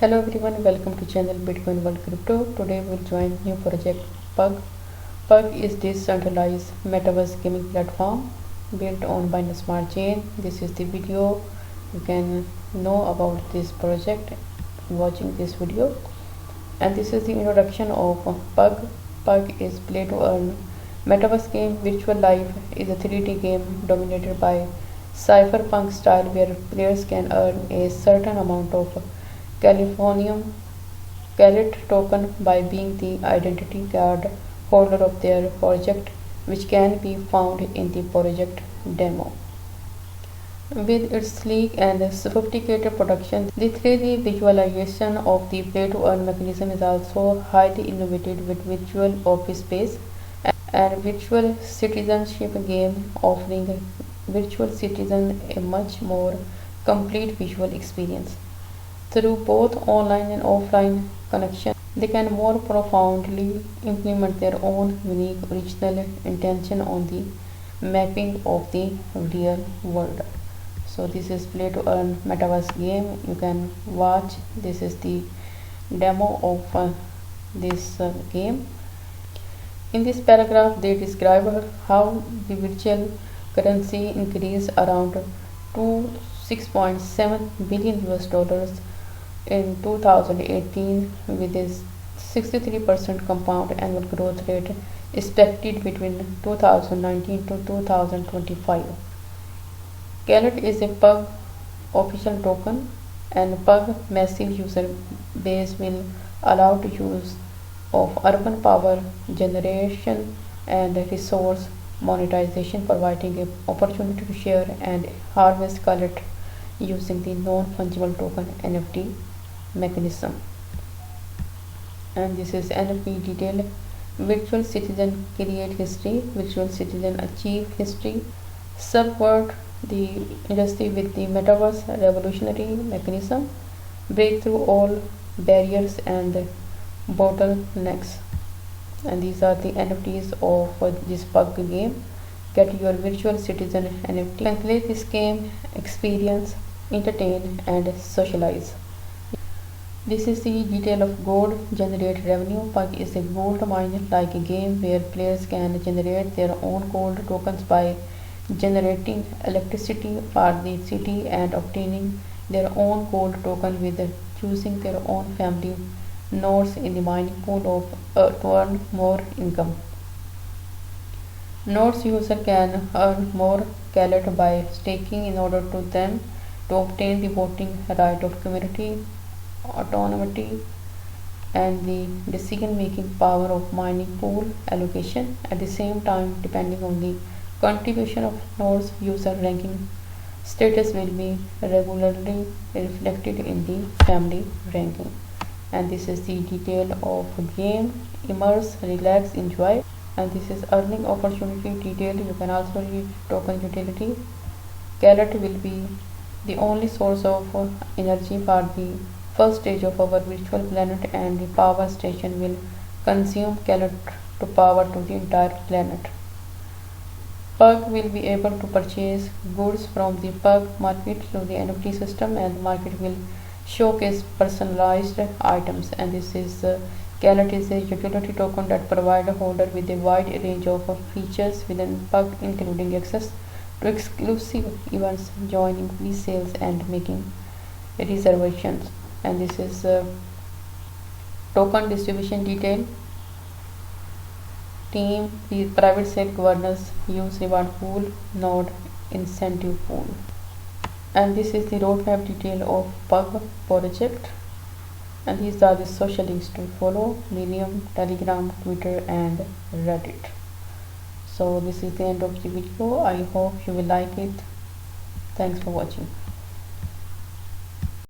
Hello everyone, welcome to channel Bitcoin World Crypto. Today we'll join new project Pug. Pug is decentralized metaverse gaming platform built on Binance Smart Chain. This is the video. You can know about this project watching this video. And this is the introduction of Pug. Pug is play to earn metaverse game. Virtual Life is a 3D game dominated by cypherpunk style where players can earn a certain amount of Californium Carrot token by being the identity card holder of their project, which can be found in the project demo. With its sleek and sophisticated production, the 3D visualization of the play-to-earn mechanism is also highly innovative with virtual office space and virtual citizenship game offering virtual citizen a much more complete visual experience. Through both online and offline connection, they can more profoundly implement their own unique original intention on the mapping of the real world. So this is play to earn metaverse game. You can watch. This is the demo of this game. In this paragraph, they describe how the virtual currency increased around to 6.7 billion US dollars in 2018 with a 63% compound annual growth rate expected between 2019 to 2025. Carrot is a Pug official token and Pug massive user base will allow to use of urban power generation and resource monetization, providing an opportunity to share and harvest Carrot using the non-fungible token NFT mechanism. And this is NFT detail. Virtual citizen create history, virtual citizen achieve history, subvert the industry with the metaverse revolutionary mechanism, break through all barriers and bottlenecks. And these are the NFTs of this Pug game. Get your virtual citizen NFT and play this game, experience, entertain and socialize. This is the detail of gold generate revenue. Pug is a gold mine like a game where players can generate their own gold tokens by generating electricity for the city and obtaining their own gold token with choosing their own family nodes in the mining pool of to earn more income. Nodes user can earn more Carrot by staking in order to them to obtain the voting right of community autonomy and the decision-making power of mining pool allocation. At the same time, depending on the contribution of nodes, user ranking status will be regularly reflected in the family ranking. And this is the detail of game. Immerse, relax, enjoy. And this is earning opportunity detail. You can also read token utility. Carrot will be the only source of energy for the first stage of our virtual planet, and the power station will consume Carrot to power to the entire planet. Pug will be able to purchase goods from the Pug market through the NFT system, and the market will showcase personalized items. And this is Carrot is a utility token that provides a holder with a wide range of features within Pug, including access to exclusive events, joining pre-sales and making reservations. And this is token distribution detail. Team, the private sale governors use reward pool, node incentive pool. And this is the roadmap detail of Pug project. And these are the social links to follow: Medium, Telegram, Twitter and Reddit. So this is the end of the video. I hope you will like it. Thanks for watching.